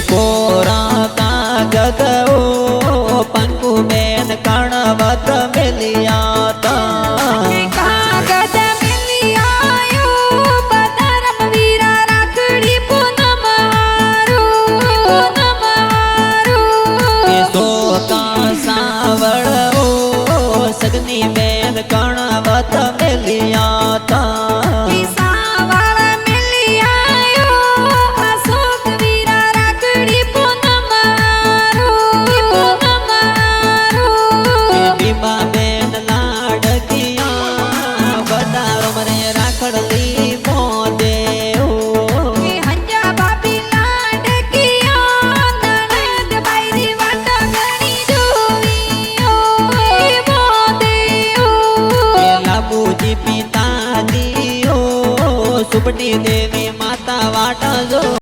કોરા કાગદ ઓ પંકુ બેન કણવત મિલિયા તા કાગદ મિલિયાયો પતરમ વીરા રાખડી પૂનમ સોકા સાવળ ઓ સગની બેન કણવત મિલિયા તા સુપટી દેવી